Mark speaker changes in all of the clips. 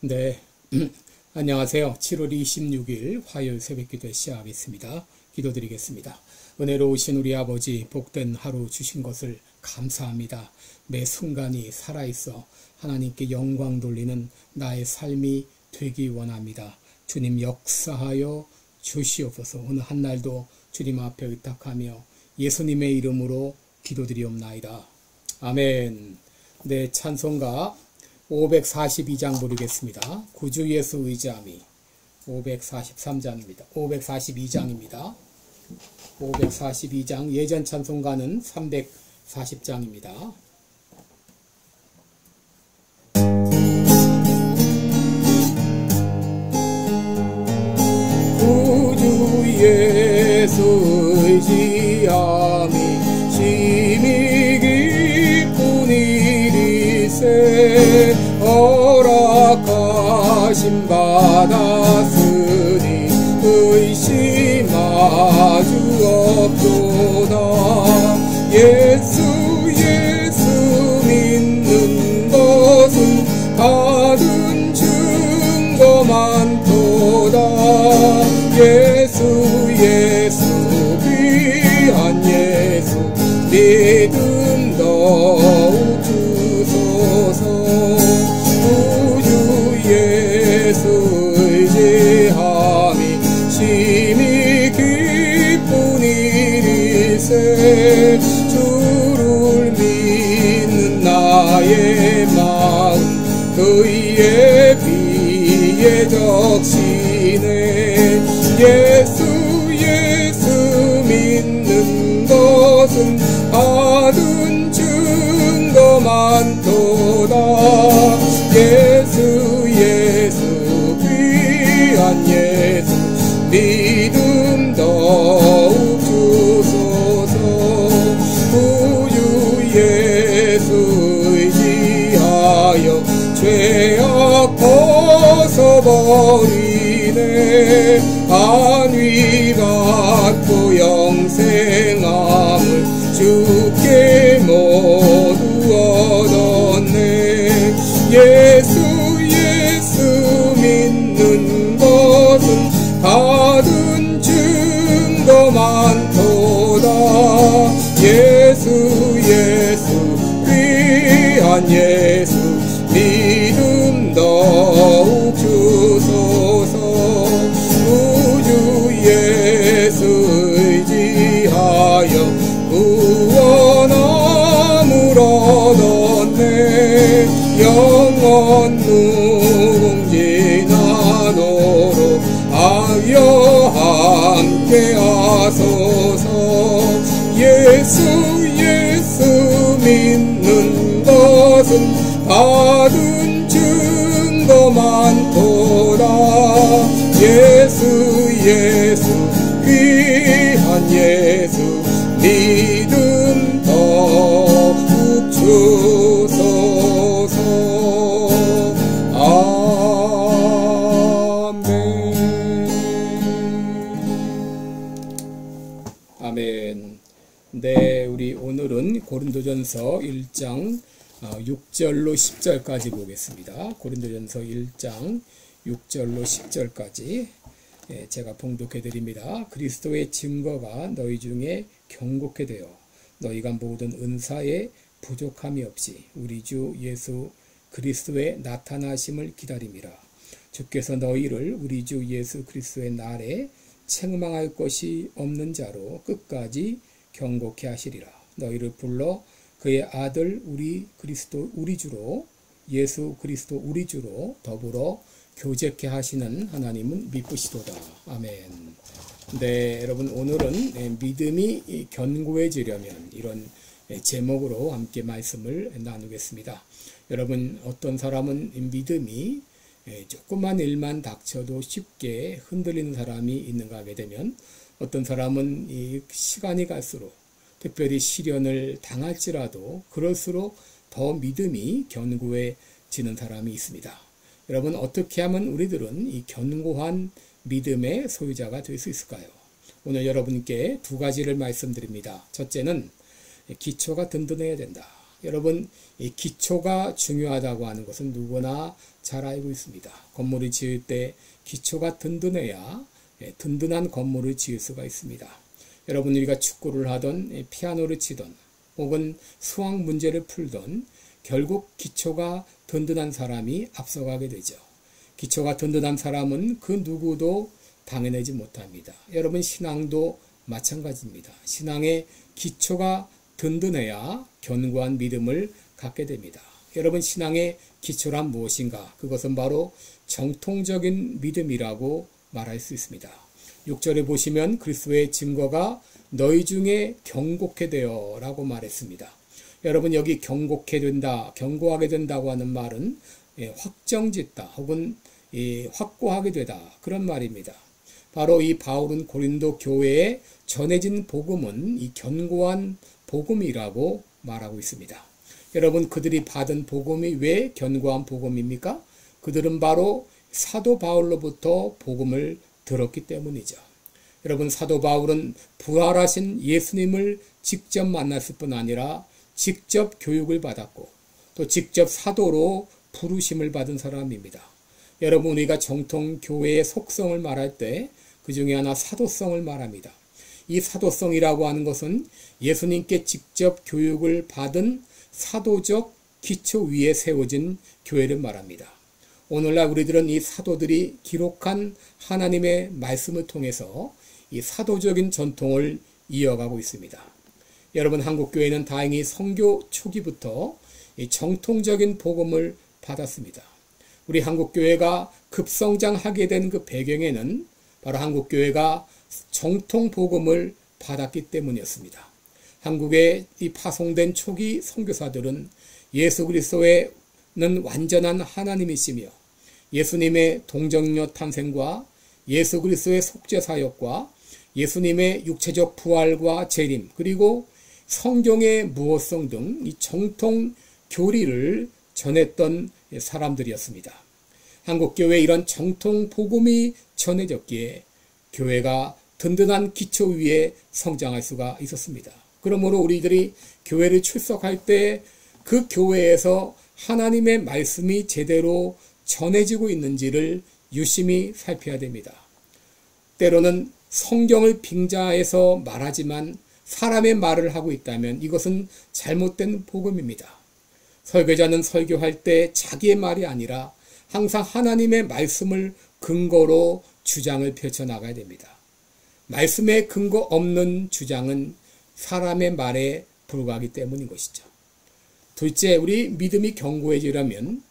Speaker 1: 네, 안녕하세요. 7월 26일 화요일 새벽기도 시작하겠습니다. 기도드리겠습니다. 은혜로우신 우리 아버지, 복된 하루 주신 것을 감사합니다. 매 순간이 살아있어 하나님께 영광 돌리는 나의 삶이 되기 원합니다. 주님 역사하여 주시옵소서. 오늘 한날도 주님 앞에 의탁하며 예수님의 이름으로 기도드리옵나이다. 아멘. 네, 찬송가 542장 부르겠습니다. 구주 예수 의지함이 543장입니다. 542장입니다. 542장 예전 찬송가는 340장입니다. 구주 예수 의지함이 심히 기쁜 일이세 허락하심 받았으니 의심하주 없도다. 예수 믿는 것은 받은 증거 많도다. 예수 귀한 예수 믿음 더욱 주소서. 구주 예수 의지함이 심히 기쁜 일이세 주를 믿는 나의 마음 그의 비에 적시네. 예수 믿는 것은 받은 증거 많도다. 예수 귀한 예수 믿음 더욱 주소서. 구주 예수 의지하여 죄악 벗어버리네. 안위 갖고 영생함을 주께 모두 얻었네. 예수 믿는 것은 받은 증거 많도다. 예수 귀한 예수 믿음 더욱 주소서. 구주 예수 의지하여 구원함을 얻었네. 영원 무궁진하도록 하여 함께 하소서. 예수 믿는 것은 받은 증거 많도다. 예수 귀한 예수 믿음 더욱 주소서. 아멘. 네, 우리 오늘은 고린도전서 1장 6절로 10절까지 보겠습니다. 고린도전서 1장 6절로 10절까지 제가 봉독해 드립니다. 그리스도의 증거가 너희 중에 경고케 되어 너희가 모든 은사에 부족함이 없이 우리 주 예수 그리스도의 나타나심을 기다림이라. 주께서 너희를 우리 주 예수 그리스도의 날에 책망할 것이 없는 자로 끝까지 경고케 하시리라. 너희를 불러 그의 아들 우리 그리스도 우리 주로 예수 그리스도 우리 주로 더불어 교제케 하시는 하나님은 미쁘시도다. 아멘. 네, 여러분 오늘은 믿음이 견고해지려면 이런 제목으로 함께 말씀을 나누겠습니다. 여러분 어떤 사람은 믿음이 조그만 일만 닥쳐도 쉽게 흔들리는 사람이 있는가 하게 되면 어떤 사람은 이 시간이 갈수록 특별히 시련을 당할지라도 그럴수록 더 믿음이 견고해지는 사람이 있습니다. 여러분 어떻게 하면 우리들은 이 견고한 믿음의 소유자가 될 수 있을까요? 오늘 여러분께 두 가지를 말씀드립니다. 첫째는 기초가 든든해야 된다. 여러분, 이 기초가 중요하다고 하는 것은 누구나 잘 알고 있습니다. 건물을 지을 때 기초가 든든해야 든든한 건물을 지을 수가 있습니다. 여러분, 우리가 축구를 하던 피아노를 치던 혹은 수학 문제를 풀던 결국 기초가 든든한 사람이 앞서가게 되죠. 기초가 든든한 사람은 그 누구도 당해내지 못합니다. 여러분, 신앙도 마찬가지입니다. 신앙의 기초가 든든해야 견고한 믿음을 갖게 됩니다. 여러분, 신앙의 기초란 무엇인가? 그것은 바로 정통적인 믿음이라고 말할 수 있습니다. 6절에 보시면 그리스도의 증거가 너희 중에 경고케 되어 라고 말했습니다. 여러분, 여기 경고케 된다, 경고하게 된다고 하는 말은 확정짓다 혹은 확고하게 되다, 그런 말입니다. 바로 이 바울은 고린도 교회에 전해진 복음은 이 견고한 복음이라고 말하고 있습니다. 여러분, 그들이 받은 복음이 왜 견고한 복음입니까? 그들은 바로 사도 바울로부터 복음을 들었기 때문이죠. 여러분, 사도 바울은 부활하신 예수님을 직접 만났을 뿐 아니라 직접 교육을 받았고 또 직접 사도로 부르심을 받은 사람입니다. 여러분, 우리가 정통 교회의 속성을 말할 때 그 중에 하나 사도성을 말합니다. 이 사도성이라고 하는 것은 예수님께 직접 교육을 받은 사도적 기초 위에 세워진 교회를 말합니다. 오늘날 우리들은 이 사도들이 기록한 하나님의 말씀을 통해서 이 사도적인 전통을 이어가고 있습니다. 여러분, 한국교회는 다행히 선교 초기부터 이 정통적인 복음을 받았습니다. 우리 한국교회가 급성장하게 된 그 배경에는 바로 한국교회가 정통 복음을 받았기 때문이었습니다. 한국에 이 파송된 초기 선교사들은 예수 그리스도는 완전한 하나님이시며 예수님의 동정녀 탄생과 예수 그리스도의 속죄 사역과 예수님의 육체적 부활과 재림 그리고 성경의 무엇성 등 이 정통 교리를 전했던 사람들이었습니다. 한국교회에 이런 정통 복음이 전해졌기에 교회가 든든한 기초 위에 성장할 수가 있었습니다. 그러므로 우리들이 교회를 출석할 때 그 교회에서 하나님의 말씀이 제대로 전해지고 있는지를 유심히 살펴야 됩니다. 때로는 성경을 빙자해서 말하지만 사람의 말을 하고 있다면 이것은 잘못된 복음입니다. 설교자는 설교할 때 자기의 말이 아니라 항상 하나님의 말씀을 근거로 주장을 펼쳐나가야 됩니다. 말씀에 근거 없는 주장은 사람의 말에 불과하기 때문인 것이죠. 둘째, 우리 믿음이 견고해지려면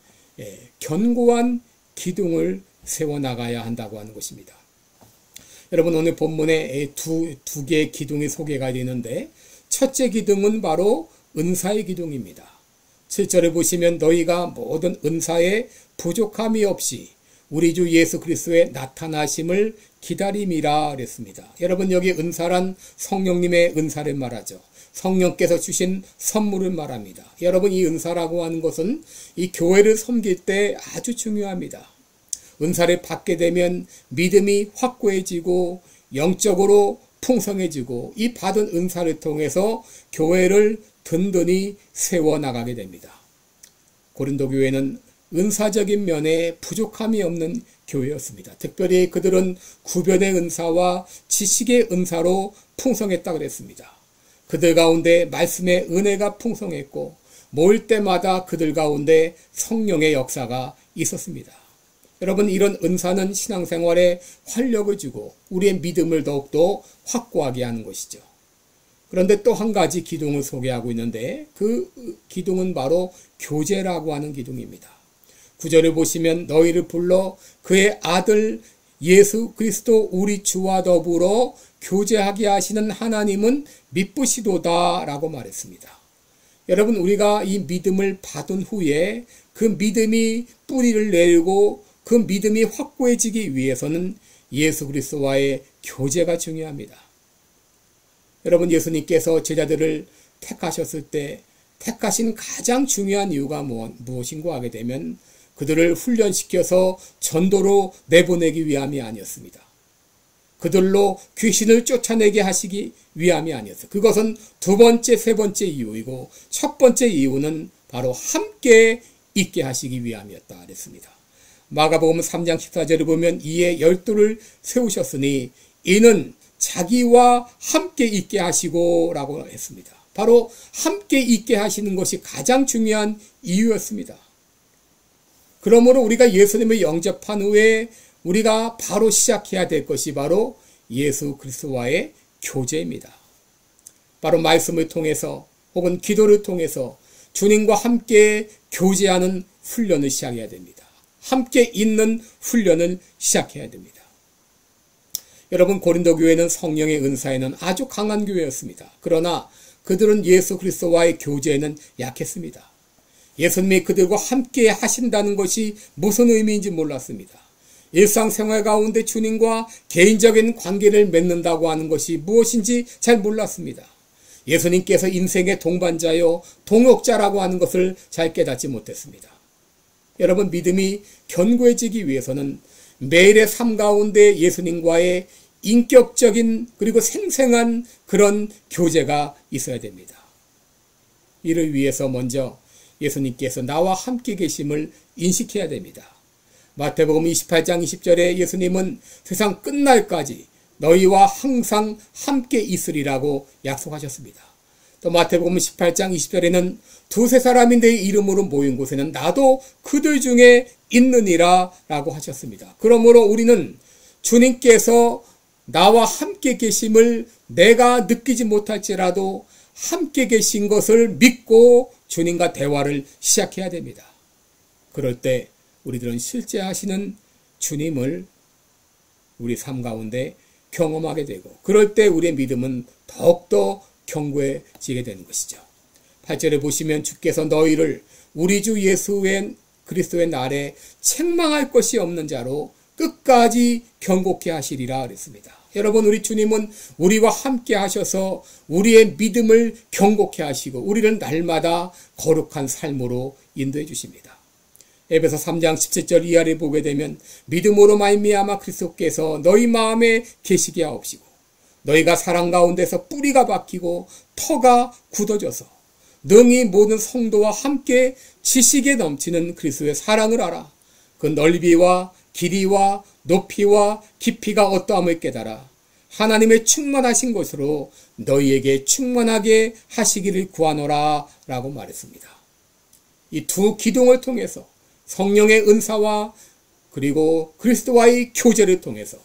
Speaker 1: 견고한 기둥을 세워나가야 한다고 하는 것입니다. 여러분, 오늘 본문에 두 개의 기둥이 소개가 되는데 첫째 기둥은 바로 은사의 기둥입니다. 7절에 보시면 너희가 모든 은사에 부족함이 없이 우리 주 예수 그리스도의 나타나심을 기다림이라 그랬습니다. 여러분, 여기 은사란 성령님의 은사를 말하죠. 성령께서 주신 선물을 말합니다. 여러분, 이 은사라고 하는 것은 이 교회를 섬길 때 아주 중요합니다. 은사를 받게 되면 믿음이 확고해지고 영적으로 풍성해지고 이 받은 은사를 통해서 교회를 든든히 세워나가게 됩니다. 고린도 교회는 은사적인 면에 부족함이 없는 교회였습니다. 특별히 그들은 구별의 은사와 지식의 은사로 풍성했다고 그랬습니다. 그들 가운데 말씀의 은혜가 풍성했고 모일 때마다 그들 가운데 성령의 역사가 있었습니다. 여러분, 이런 은사는 신앙생활에 활력을 주고 우리의 믿음을 더욱더 확고하게 하는 것이죠. 그런데 또 한 가지 기둥을 소개하고 있는데 그 기둥은 바로 교제라고 하는 기둥입니다. 9절을 보시면 너희를 불러 그의 아들 예수 그리스도 우리 주와 더불어 교제하게 하시는 하나님은 미쁘시도다 라고 말했습니다. 여러분, 우리가 이 믿음을 받은 후에 그 믿음이 뿌리를 내리고 그 믿음이 확고해지기 위해서는 예수 그리스도와의 교제가 중요합니다. 여러분, 예수님께서 제자들을 택하셨을 때 택하신 가장 중요한 이유가 무엇인고 하게 되면 그들을 훈련시켜서 전도로 내보내기 위함이 아니었습니다. 그들로 귀신을 쫓아내게 하시기 위함이 아니었어요. 그것은 두 번째, 세 번째 이유이고 첫 번째 이유는 바로 함께 있게 하시기 위함이었다 그랬습니다. 마가복음 3장 14절을 보면 이에 12를 세우셨으니 이는 자기와 함께 있게 하시고 라고 했습니다. 바로 함께 있게 하시는 것이 가장 중요한 이유였습니다. 그러므로 우리가 예수님을 영접한 후에 우리가 바로 시작해야 될 것이 바로 예수 그리스도와의 교제입니다. 바로 말씀을 통해서 혹은 기도를 통해서 주님과 함께 교제하는 훈련을 시작해야 됩니다. 함께 있는 훈련을 시작해야 됩니다. 여러분, 고린도 교회는 성령의 은사에는 아주 강한 교회였습니다. 그러나 그들은 예수 그리스도와의 교제에는 약했습니다. 예수님이 그들과 함께 하신다는 것이 무슨 의미인지 몰랐습니다. 일상생활 가운데 주님과 개인적인 관계를 맺는다고 하는 것이 무엇인지 잘 몰랐습니다. 예수님께서 인생의 동반자요 동역자라고 하는 것을 잘 깨닫지 못했습니다. 여러분, 믿음이 견고해지기 위해서는 매일의 삶 가운데 예수님과의 인격적인 그리고 생생한 그런 교제가 있어야 됩니다. 이를 위해서 먼저 예수님께서 나와 함께 계심을 인식해야 됩니다. 마태복음 28장 20절에 예수님은 세상 끝날까지 너희와 항상 함께 있으리라고 약속하셨습니다. 또 마태복음 18장 20절에는 두세 사람이 내 이름으로 모인 곳에는 나도 그들 중에 있느니라 라고 하셨습니다. 그러므로 우리는 주님께서 나와 함께 계심을 내가 느끼지 못할지라도 함께 계신 것을 믿고 주님과 대화를 시작해야 됩니다. 그럴 때 우리들은 실제 하시는 주님을 우리 삶 가운데 경험하게 되고, 그럴 때 우리의 믿음은 더욱더 견고해지게 되는 것이죠. 8절에 보시면 주께서 너희를 우리 주 예수 그리스도의 날에 책망할 것이 없는 자로 끝까지 견고케 하시리라 그랬습니다. 여러분, 우리 주님은 우리와 함께 하셔서 우리의 믿음을 견고케 하시고 우리를 날마다 거룩한 삶으로 인도해 주십니다. 에베소 3장 17절 이하를 보게 되면 믿음으로 말미암아 그리스도께서 너희 마음에 계시게 하옵시고 너희가 사랑 가운데서 뿌리가 박히고 터가 굳어져서 능히 모든 성도와 함께 지식에 넘치는 그리스도의 사랑을 알아 그 넓이와 길이와 높이와 깊이가 어떠함을 깨달아 하나님의 충만하신 것으로 너희에게 충만하게 하시기를 구하노라 라고 말했습니다. 이 두 기둥을 통해서 성령의 은사와 그리고 그리스도와의 교제를 통해서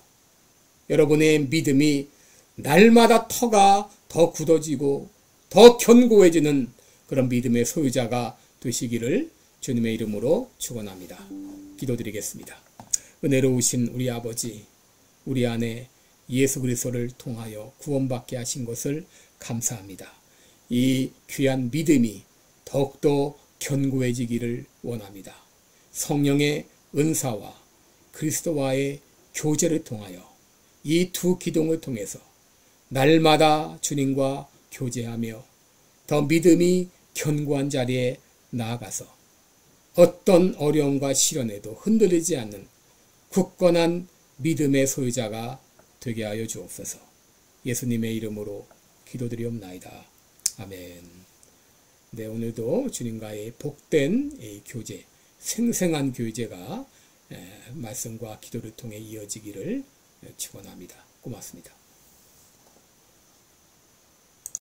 Speaker 1: 여러분의 믿음이 날마다 터가 더 굳어지고 더 견고해지는 그런 믿음의 소유자가 되시기를 주님의 이름으로 축원합니다. 기도드리겠습니다. 은혜로우신 우리 아버지, 우리 안에 예수 그리스도를 통하여 구원받게 하신 것을 감사합니다. 이 귀한 믿음이 더욱더 견고해지기를 원합니다. 성령의 은사와 그리스도와의 교제를 통하여 이 두 기둥을 통해서 날마다 주님과 교제하며 더 믿음이 견고한 자리에 나아가서 어떤 어려움과 시련에도 흔들리지 않는 굳건한 믿음의 소유자가 되게 하여 주옵소서. 예수님의 이름으로 기도드리옵나이다. 아멘. 네, 오늘도 주님과의 복된 이 교제, 생생한 교제가 말씀과 기도를 통해 이어지기를 축원합니다. 고맙습니다.